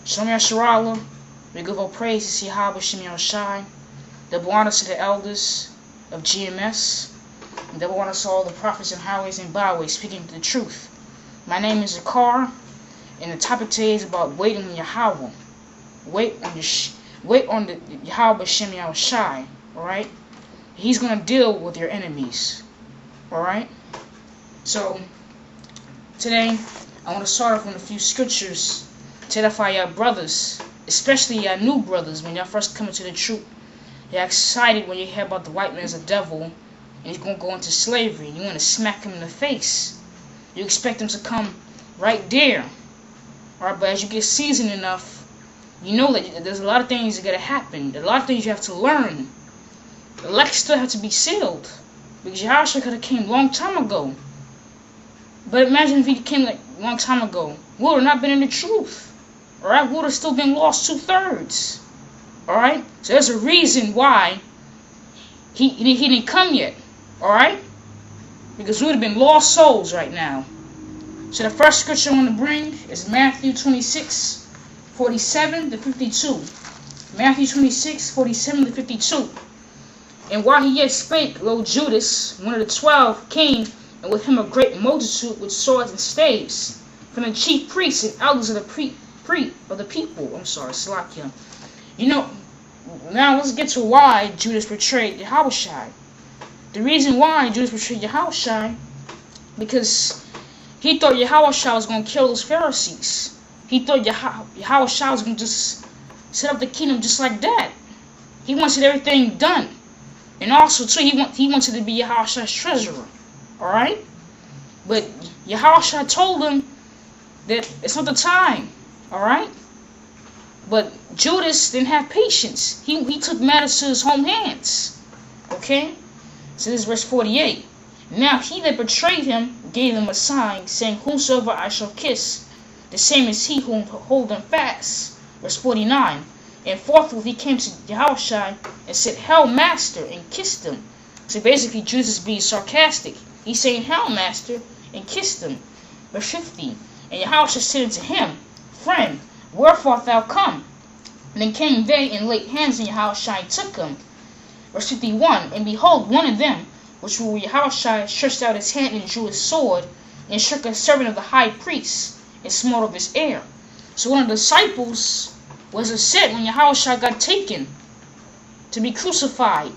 Shalom yasharala. We give all praise to Yahawah, double honor to the elders of GMS, and double honor to all the prophets and highways and byways speaking the truth. My name is Zakar, and the topic today is about waiting on Yahawah. Wait on the Yahawah. Alright? He's gonna deal with your enemies. Alright? So today I want to start off with a few scriptures to edify your brothers, especially your new brothers. When y'all first come into the truth, you're excited when you hear about the white man's a devil and he's going to go into slavery. You want to smack him in the face. You expect him to come right there. Alright, but as you get seasoned enough, you know that there's a lot of things that are going to happen. A lot of things you have to learn. The elect still have to be sealed, because Yahawashi could have came a long time ago. But imagine if he came like a long time ago. We would have not been in the truth. Alright? We would have still been lost 2/3. Alright? So there's a reason why he didn't come yet. Alright? Because we would have been lost souls right now. So the first scripture I want to bring is Matthew 26:47 to 52. Matthew 26:47 to 52. And while he yet spake, lo, Judas, one of the 12, came, and with him a great multitude with swords and staves, from the chief priests and elders of the people. Salakia. You know, now let's get to why Judas betrayed Yahawashi. The reason why Judas betrayed Yahawashi, because he thought Yahawashi was going to kill those Pharisees. He thought Yahawashi was going to just set up the kingdom just like that. He wanted everything done. And also, too, he wanted to be Yahawashi's treasurer. Alright? But Yahawashi told him that it's not the time. Alright? But Judas didn't have patience. He took matters to his own hands. Okay? So this is verse 48. Now he that betrayed him gave him a sign, saying, whomsoever I shall kiss, the same is he whom hold him fast. Verse 49. And forthwith he came to Yahawashi and said, Hail, Master, and kissed him. So basically, Judas is being sarcastic. He's saying, Hail, Master, and kissed him. Verse 50. And Yahawashi said unto him, Friend, wherefore art thou come? And then came they and laid hands on Yahawashi and took him. Verse 51. And behold, one of them, which were Yahawashi, stretched out his hand and drew his sword, and struck a servant of the high priest, and smote off his ear. So one of the disciples was upset when Yahawashi got taken to be crucified.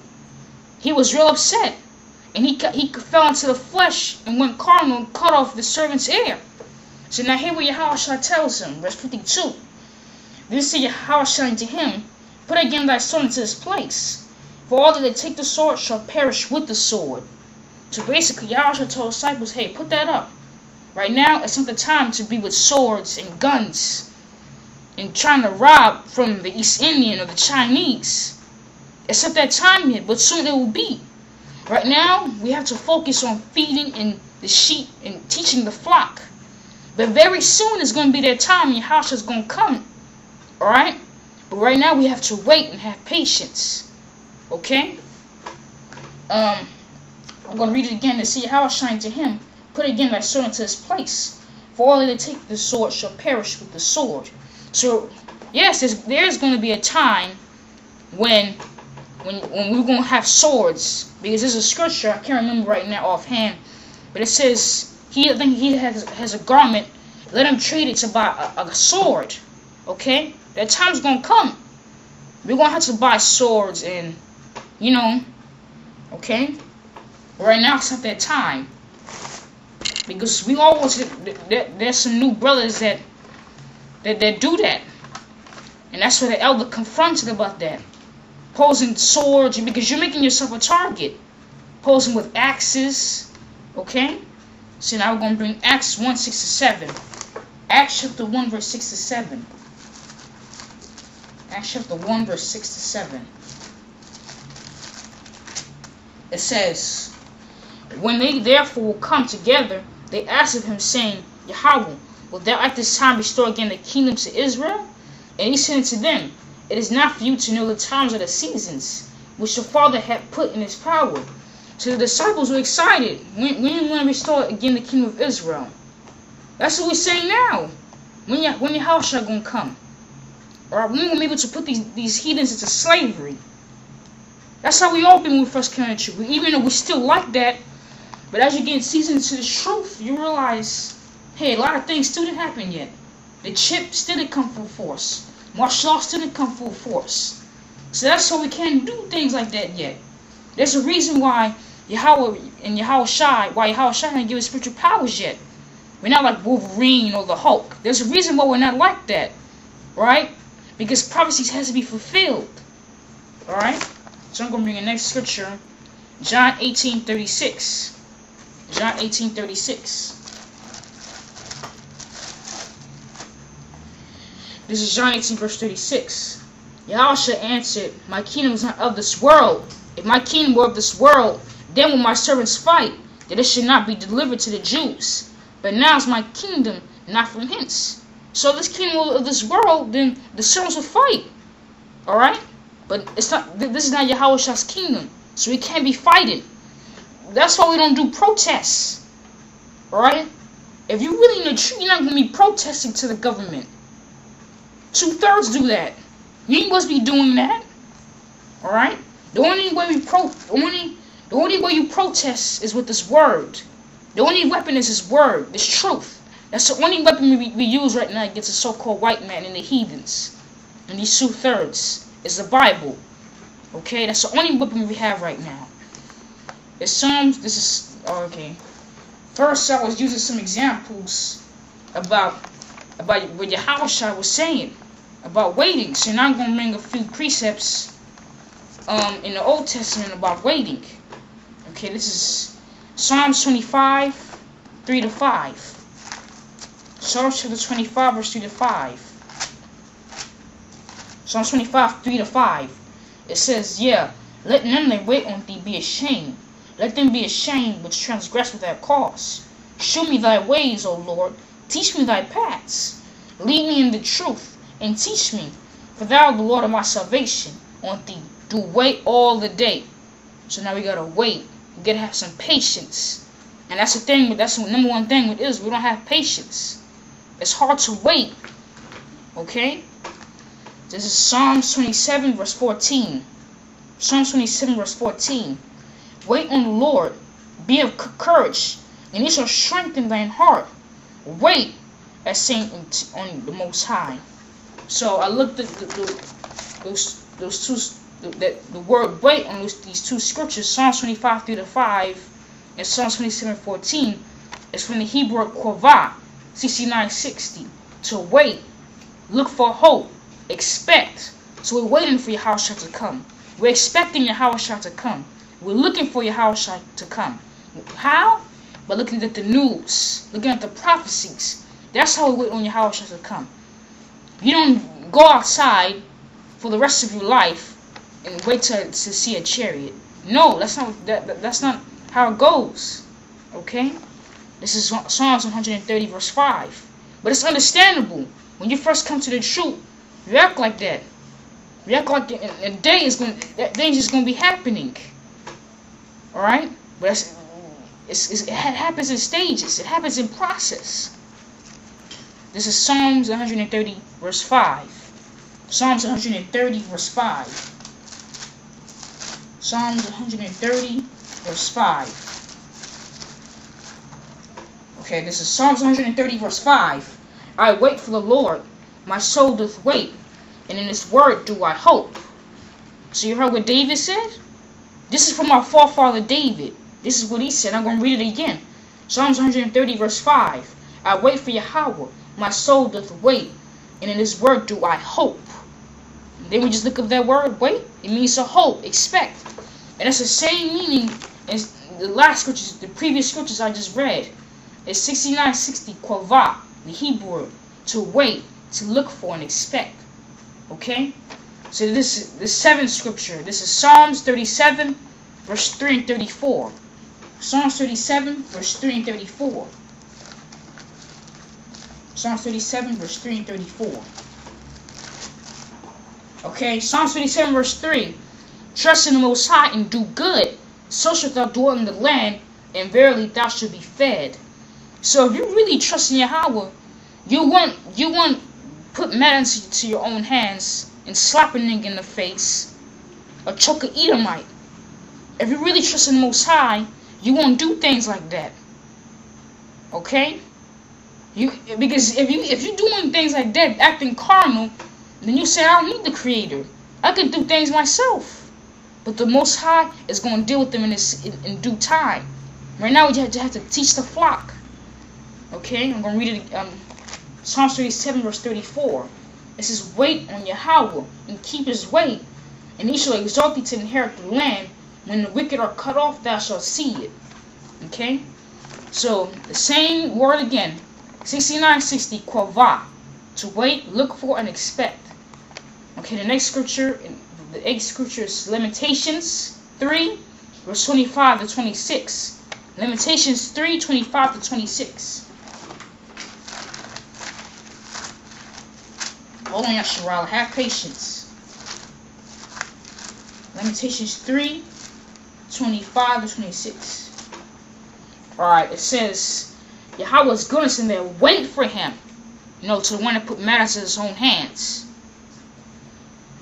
He was real upset. And he fell into the flesh and went carnal and cut off the servant's ear. So now here what Yahawashi tells him, verse 52. Then said Yahawashi unto him, Put again thy sword into his place, for all that take the sword shall perish with the sword. So basically Yahawashi told his disciples, hey, put that up. Right now it's not the time to be with swords and guns and trying to rob from the East Indian or the Chinese. It's not that time yet, but soon it will be. Right now, we have to focus on feeding and the sheep and teaching the flock. But very soon it's going to be that time and Yahawashi is going to come. Alright? But right now we have to wait and have patience. Okay? I'm going to read it again and see Yahawashi unto him, Put again thy sword into his place, for all that take the sword shall perish with the sword. So, yes, there's going to be a time when we're going to have swords. Because there's a scripture, I can't remember right now offhand, but it says, I think he has a garment, let him trade it to buy a sword. Okay? That time's going to come. We're going to have to buy swords and, you know, okay? Right now, it's not that time. Because we always, there's some new brothers that do that. And that's why the elder confronted about that. Posing swords, because you're making yourself a target. Posing with axes. Okay? So now we're going to bring Acts 1:6-7. Acts chapter 1 verse 6-7. Acts chapter 1 verse 6-7. It says, When they therefore will come together, they asked of him, saying, Yahawah, wilt thou at this time restore again the kingdom to Israel? And he said unto them, It is not for you to know the times or the seasons, which your Father hath put in his power. So the disciples were excited. When you want to restore again the kingdom of Israel? That's what we're saying now. When Yahawashi going to come? Alright, we won't be able to put these heathens into slavery. That's how we all been when we first came into it. Even though we still like that, but as you get seasoned to the truth, you realize, hey, a lot of things still didn't happen yet. The chip still didn't come full force. Martial law still didn't come full force. So that's why we can't do things like that yet. There's a reason why Yahawah and Yahawashi, why Yahawashi didn't give us spiritual powers yet. We're not like Wolverine or the Hulk. There's a reason why we're not like that, right? Because prophecies has to be fulfilled. Alright? So I'm going to bring the next scripture. John 18:36. John 18:36. This is John 18 verse 36. Yahawashi answered, my kingdom is not of this world. If my kingdom were of this world, then will my servants fight, that it should not be delivered to the Jews. But now is my kingdom not from hence. So if this kingdom of this world, then the servants will fight. Alright? But it's not. This is not Yahawashi's kingdom. So we can't be fighting. That's why we don't do protests. Alright? If you really in the truth, you're not going to be protesting to the government. 2/3 do that. You ain't supposed to be doing that. Alright? The only way you protest is with this word. The only weapon is his word, this truth. That's the only weapon we use right now against the so-called white man and the heathens. And these 2/3 is the Bible. Okay? That's the only weapon we have right now. It's Psalms, this is, okay. First I was using some examples about what Yahawashi was saying about waiting. So now I'm going to bring a few precepts in the Old Testament about waiting. Okay, this is Psalms 25, 3-5. Psalms chapter 25, verse 3-5. Psalms 25, 3-5. It says, yeah, let none that wait on thee be ashamed. Let them be ashamed which transgress without cause. Show me thy ways, O Lord. Teach me thy paths. Lead me in the truth, and teach me. For thou art the Lord of my salvation. On thee do wait all the day. So now we gotta wait. We gotta have some patience. And that's the thing, that's the number one thing with Israel. We don't have patience. It's hard to wait. Okay? This is Psalms 27, verse 14. Psalms 27, verse 14. Wait on the Lord, be of courage, and he shall strengthen thine heart. Wait, as saying on the Most High. So I looked at the word wait on these two scriptures, Psalms 25, 3-5, and Psalms 27, 14, is from the Hebrew word kovah, 69:60. To wait, look for hope, expect. So we're waiting for Yahawashi to come. We're expecting Yahawashi to come. We're looking for Yahawashi to come. How? By looking at the news, looking at the prophecies. That's how we wait on Yahawashi to come. You don't go outside for the rest of your life and wait to see a chariot. No, that's not how it goes. Okay? This is Psalms 130, verse 5. But it's understandable. When you first come to the truth, you act like that. You act like that thing is going to be happening. Alright? But it happens in stages. It happens in process. This is Psalms 130, verse 5. Psalms 130, verse 5. Psalms 130, verse 5. Okay, this is Psalms 130, verse 5. I wait for the Lord, my soul doth wait, and in his word do I hope. So you heard what David said? This is from our forefather David. This is what he said. I'm going to read it again. Psalms 130, verse 5. I wait for Yahawah, my soul doth wait, and in his word do I hope. And then we just look up that word, wait. It means to hope, expect. And that's the same meaning as the last scriptures, the previous scriptures I just read. It's 69:60, kovah, the Hebrew word, to wait, to look for, and expect. Okay? So this is the seventh scripture. This is Psalms 37, verse 3 and 34. Psalms 37, verse 3 and 34. Psalms 37, verse 3 and 34. Okay, Psalms 37, verse 3. Trust in the Most High and do good, so shalt thou dwell in the land, and verily thou shalt be fed. So if you really trust in Yahawah, you want put matter into your own hands and slap a nigga in the face or choke a Edomite. If you really trust in the Most High, you won't do things like that. Okay? Because if you're doing things like that, acting carnal, then you say, I don't need the Creator. I can do things myself. But the Most High is going to deal with them in due time. Right now, you have to teach the flock. Okay? I'm going to read it. Psalms 37, verse 34. It says, wait on Yahawah and keep his way, and he shall exalt thee to inherit the land. When the wicked are cut off, thou shalt see it. Okay? So, the same word again. 6960, kvah. To wait, look for, and expect. Okay, the next scripture, the 8th scripture is Lamentations 3, verse 25 to 26. Lamentations 3, 25 to 26. Hold on, yasharala. Have patience. Lamentations 3, 25 to 26. Alright, it says, Yahawah's goodness in there, wait for him. You know, to the one that put matters in his own hands.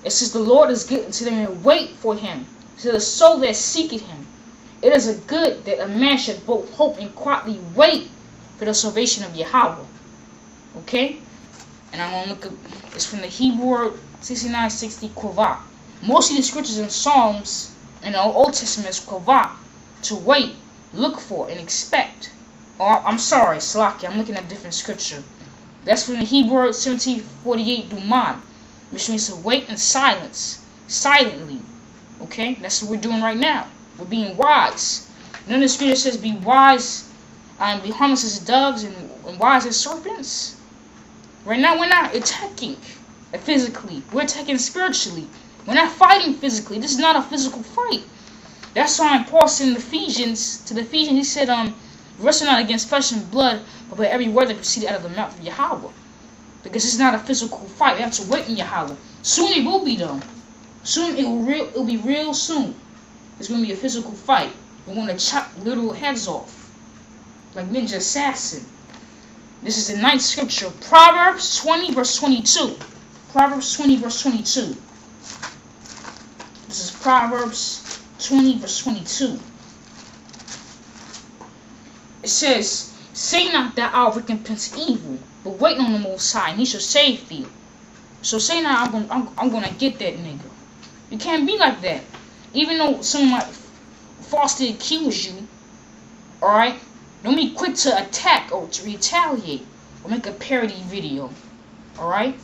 It says, the Lord is good to them and wait for him. To the soul that seeketh him. It is a good that a man should both hope and quietly wait for the salvation of Yahawah. Okay? And I'm going to look at, it's from the Hebrew word 6960, kvah. Most of the scriptures in Psalms and the Old Testament is kvah, to wait, look for, and expect. Oh, I'm sorry, Salaki, I'm looking at a different scripture. That's from the Hebrew word 1748, duman, which means to wait in silence, silently. Okay, that's what we're doing right now. We're being wise. Then the scripture says, be wise and be harmless as doves and wise as serpents. Right now, we're not attacking physically. We're attacking spiritually. We're not fighting physically. This is not a physical fight. That's why Paul said in Ephesians, he said, wrestle not against flesh and blood, but by every word that proceeded out of the mouth of Yahawah. Because it's not a physical fight. We have to wait in Yahawah. Soon it will be, though. Soon it'll be real soon. It's going to be a physical fight. We're going to chop little heads off. Like Ninja Assassin. This is the 9th scripture. Proverbs 20, verse 22. Proverbs 20, verse 22. This is Proverbs 20, verse 22. It says, say not that I will recompense evil, but wait on the Most High, and he shall save thee. So say not, I'm gonna get that nigga. You can't be like that. Even though someone might falsely accuse you, alright? Don't be quick to attack or to retaliate or make a parody video, alright?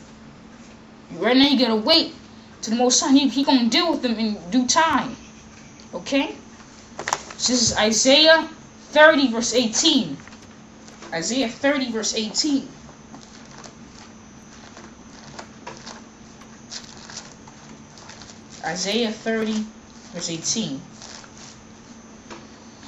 Right now you gotta wait to the Most High. He gonna deal with them in due time, okay? So this is Isaiah 30, verse 18. Isaiah 30, verse 18. Isaiah 30, verse 18.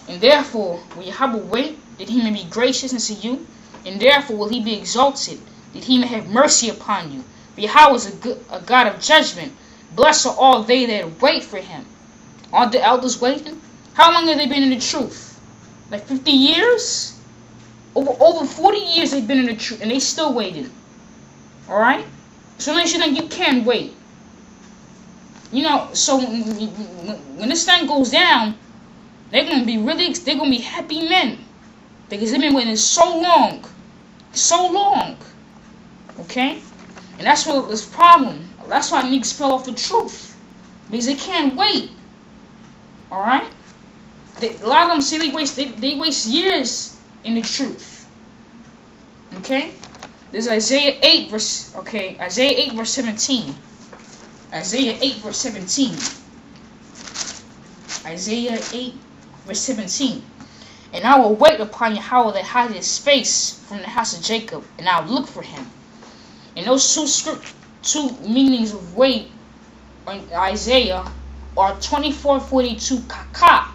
And therefore will Yahawah wait, that he may be gracious unto you, and therefore will he be exalted, that he may have mercy upon you. For Yahawah is a God of judgment. Blessed are all they that wait for him. Aren't the elders waiting? How long have they been in the truth? Like 50 years? Over 40 years they've been in the truth, and they still waiting. Alright? So make sure that you can wait. You know, so when this thing goes down, they're gonna be happy men. Because they've been waiting so long. So long. Okay? And that's what this problem. That's why niggas fell off the truth. Because they can't wait. Alright? A lot of them say they waste years in the truth. Okay? This is Isaiah 8 verse Isaiah 8 verse 17. Isaiah 8 verse 17. Isaiah 8 verse 17. And I will wait upon Yahawah that hide his face from the house of Jacob, and I will look for him. And those two meanings of wait in Isaiah are 24:42 kaka,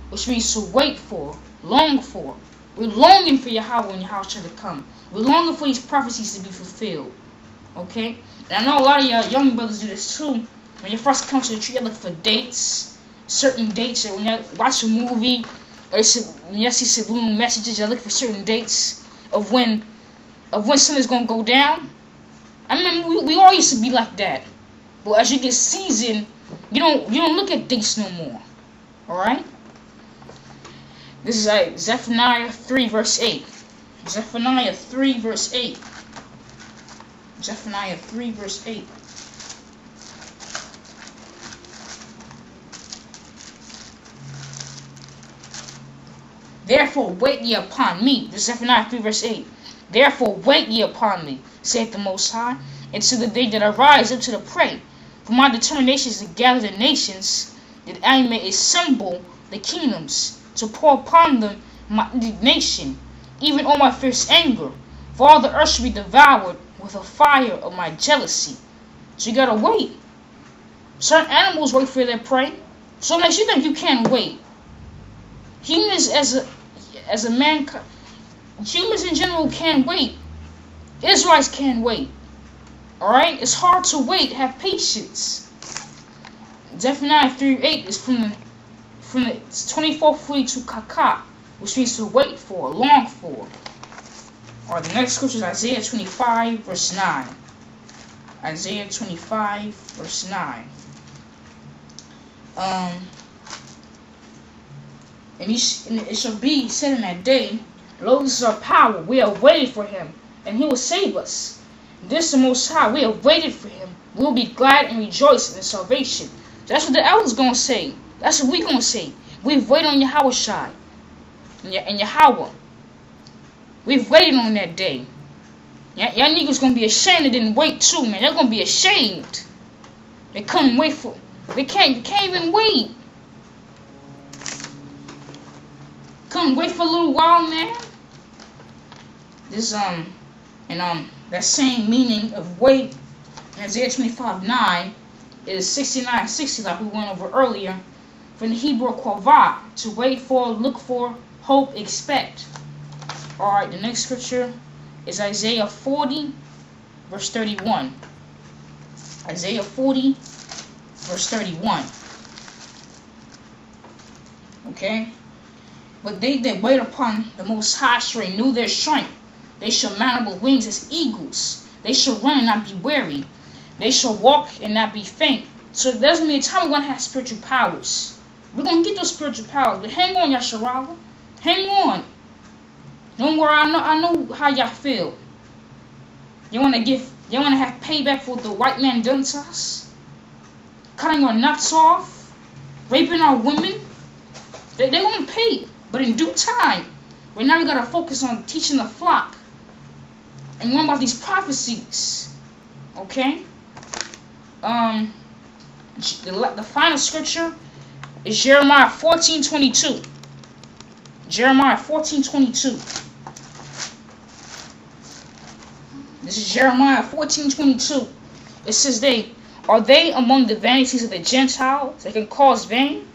which means to wait for, long for. We're longing for Yahawah and Yahawashi to come. We're longing for these prophecies to be fulfilled. Okay? And I know a lot of y'all young brothers do this too. When you first come to the tree, you look for dates, certain dates. When you watch a movie, or when you see subliminal messages, you look for certain dates of when something's gonna go down. I mean, we all used to be like that. But as you get seasoned, you don't look at things no more. Alright? This is like Zephaniah 3 verse 8. Zephaniah 3 verse 8. Zephaniah 3 verse 8. Therefore wait ye upon me. This is Zephaniah 3 verse 8. Therefore wait ye upon me, saith the Most High, until the day that I rise up to the prey. For my determination is to gather the nations, that I may assemble the kingdoms, to pour upon them my indignation, even all my fierce anger. For all the earth shall be devoured with the fire of my jealousy. So you gotta wait. Certain animals wait for their prey. So unless you think you can't wait, humans as a mankind, humans in general can't wait. Israelites can't wait. Alright? It's hard to wait. Have patience. Zephaniah 3:8 is from the 2442 kaka, which means to wait for, long for. Alright, the next scripture is Isaiah 25 verse 9. Isaiah 25 verse 9. And it shall be said in that day, Lo, this is our power. We are waiting for him, and he will save us. This is the Most High. We have waited for him. We will be glad and rejoice in his salvation. That's what the elders going to say. That's what we going to say. We've waited on yahawashi and Yahawah. We've waited on that day. Y'all niggas going to be ashamed they didn't wait too, man. They're going to be ashamed. They couldn't wait for... They can't even wait. Couldn't wait for a little while, man. This that same meaning of wait in Isaiah 25:9 is 69:60, like we went over earlier, from the Hebrew kwava, to wait for, look for, hope, expect. Alright, the next scripture is Isaiah 40 verse 31. Isaiah 40 verse 31. Okay? But they that wait upon the Most High shall renew their strength. They shall mount up with wings as eagles. They shall run and not be weary. They shall walk and not be faint. So there doesn't mean time we're going to have spiritual powers. We're going to get those spiritual powers. But hang on, yasharala. Hang on. Don't worry, I know how y'all feel. You want to have payback for what the white man done to us? Cutting our nuts off? Raping our women? They're going to pay. But in due time. Right now we got to focus on teaching the flock. And one about these prophecies. Okay? The final scripture is Jeremiah 14:22. Jeremiah 14:22. This is Jeremiah 14:22. It says are they among the vanities of the Gentiles that can cause rain?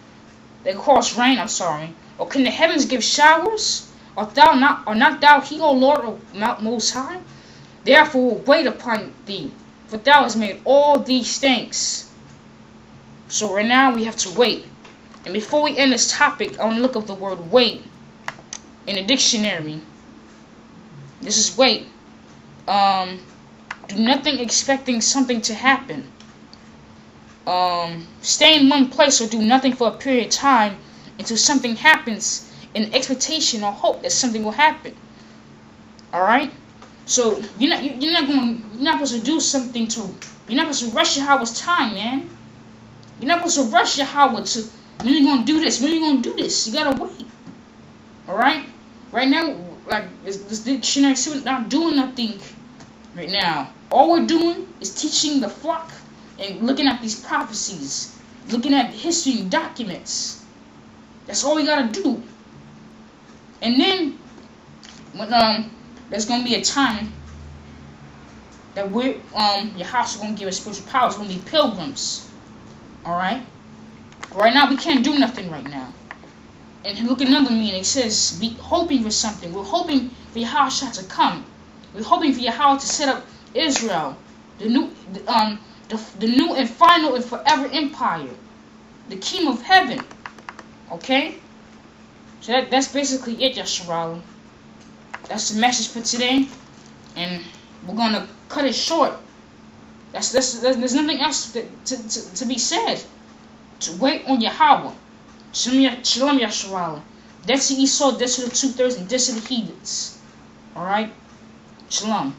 They can cause rain, I'm sorry. Or can the heavens give showers? Art not thou he, O Lord, O Most High? Therefore wait upon thee, for thou hast made all these things. So right now we have to wait. And before we end this topic, I want to look up the word wait in a dictionary. This is wait. Do nothing expecting something to happen. Stay in one place or do nothing for a period of time until something happens in expectation or hope that something will happen. Alright? So you're not supposed to do something you're not supposed to rush Yahawah's time, man. You're not supposed to rush Yahawah to when you gonna do this, when you gonna do this. You gotta wait. Alright? Right now, like this dictionary, we're not doing nothing right now. All we're doing is teaching the flock and looking at these prophecies, looking at history documents. That's all we gotta do. And then when there's gonna be a time that Yahawah's gonna give us spiritual powers. We're gonna be pilgrims. Alright? Right now we can't do nothing right now. And look at another meaning. It says be hoping for something. We're hoping for Yahawah to come. We're hoping for Yahawah to set up Israel, the new and final and forever empire, the kingdom of heaven. Okay? So that's basically it, yasharala. That's the message for today. And we're going to cut it short There's nothing else to be said. To wait on Yahawah. Shalom yasharala. Dead to Esau, dead to the 2/3, and dead to the heathens. Alright? Shalom.